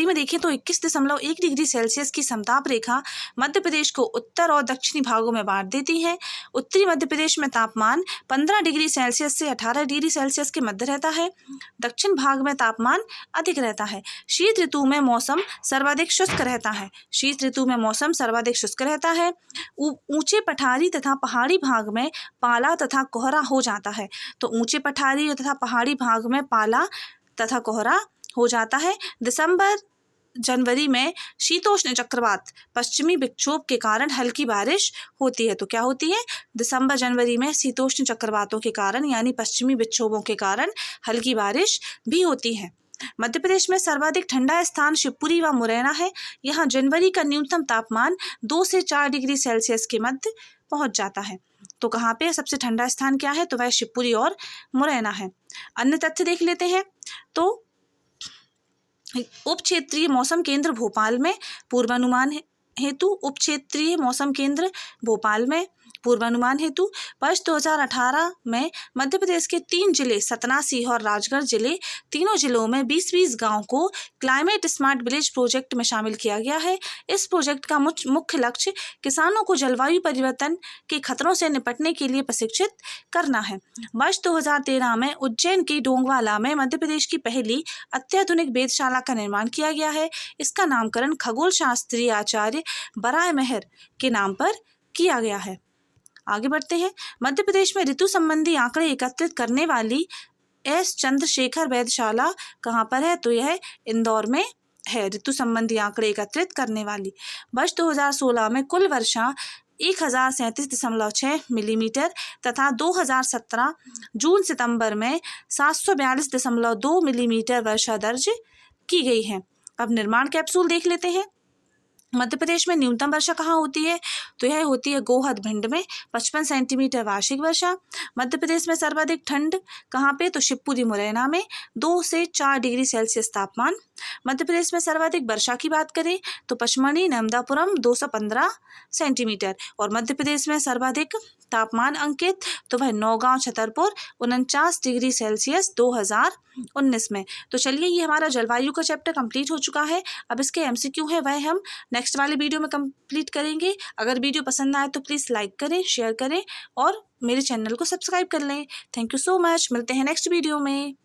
में देखें तो 21.1 डिग्री सेल्सियस की समताप रेखा मध्य प्रदेश को उत्तर और दक्षिणी भागों में बांट देती है। उत्तरी मध्य प्रदेश में तापमान 15 डिग्री सेल्सियस से 18 डिग्री सेल्सियस के मध्य रहता है। दक्षिण भाग में तापमान अधिक रहता है। शीत ऋतु में मौसम सर्वाधिक शुष्क रहता है। ऊंचे पठारी तथा पहाड़ी भाग में पाला तथा कोहरा हो जाता है। तो ऊंचे पठारी तथा पहाड़ी भाग में पाला तथा कोहरा हो जाता है। दिसंबर जनवरी में शीतोष्ण चक्रवात पश्चिमी विक्षोभ के कारण हल्की बारिश होती है। तो क्या होती है? दिसंबर जनवरी में शीतोष्ण चक्रवातों के कारण यानी पश्चिमी विक्षोभों के कारण हल्की बारिश भी होती है। मध्य प्रदेश में सर्वाधिक ठंडा स्थान शिवपुरी व मुरैना है। यहाँ जनवरी का न्यूनतम तापमान 2 से 4 डिग्री सेल्सियस के मध्य पहुंच जाता है। तो कहाँ पे सबसे ठंडा स्थान क्या है? तो वह शिवपुरी और मुरैना है। अन्य तथ्य देख लेते हैं। तो उप क्षेत्रीय मौसम केंद्र भोपाल में पूर्वानुमान हेतु वर्ष 2018 में मध्य प्रदेश के 3 जिले सतना, सीहोर, राजगढ़ जिले, तीनों जिलों में 20-20 गाँव को क्लाइमेट स्मार्ट विलेज प्रोजेक्ट में शामिल किया गया है। इस प्रोजेक्ट का मुख्य लक्ष्य किसानों को जलवायु परिवर्तन के खतरों से निपटने के लिए प्रशिक्षित करना है। वर्ष 2013 में उज्जैन की डोंगवाला में मध्य प्रदेश की पहली अत्याधुनिक वेधशाला का निर्माण किया गया है। इसका नामकरण खगोल शास्त्री आचार्य बराय मेहर के नाम पर किया गया है। आगे बढ़ते हैं। मध्य प्रदेश में ऋतु संबंधी आंकड़े एकत्रित करने वाली एस चंद्रशेखर वेधशाला कहाँ पर है? तो यह इंदौर में है। ऋतु संबंधी आंकड़े एकत्रित करने वाली। वर्ष 2016 में कुल वर्षा 1037.6 मिलीमीटर तथा 2017 जून सितंबर में 742.2 मिलीमीटर वर्षा दर्ज की गई है। अब निर्माण कैप्सूल देख लेते हैं। मध्य प्रदेश में न्यूनतम वर्षा कहाँ होती है? तो यह होती है गोहद भिंड में 55 सेंटीमीटर वार्षिक वर्षा। मध्य प्रदेश में सर्वाधिक ठंड कहाँ पे? तो शिवपुरी मुरैना में 2 से 4 डिग्री सेल्सियस तापमान। मध्य प्रदेश में सर्वाधिक वर्षा की बात करें तो पचमढ़ी नर्मदापुरम 215 सेंटीमीटर। और मध्य प्रदेश में सर्वाधिक तापमान अंकित तो वह नौगांव छतरपुर 49 डिग्री सेल्सियस 2019 में। तो चलिए, ये हमारा जलवायु का चैप्टर कंप्लीट हो चुका है। अब इसके MCQ है वह हम नेक्स्ट वाले वीडियो में कंप्लीट करेंगे। अगर वीडियो पसंद आए तो प्लीज़ लाइक करें, शेयर करें और मेरे चैनल को सब्सक्राइब कर लें। Thank you so much. मिलते हैं नेक्स्ट वीडियो में।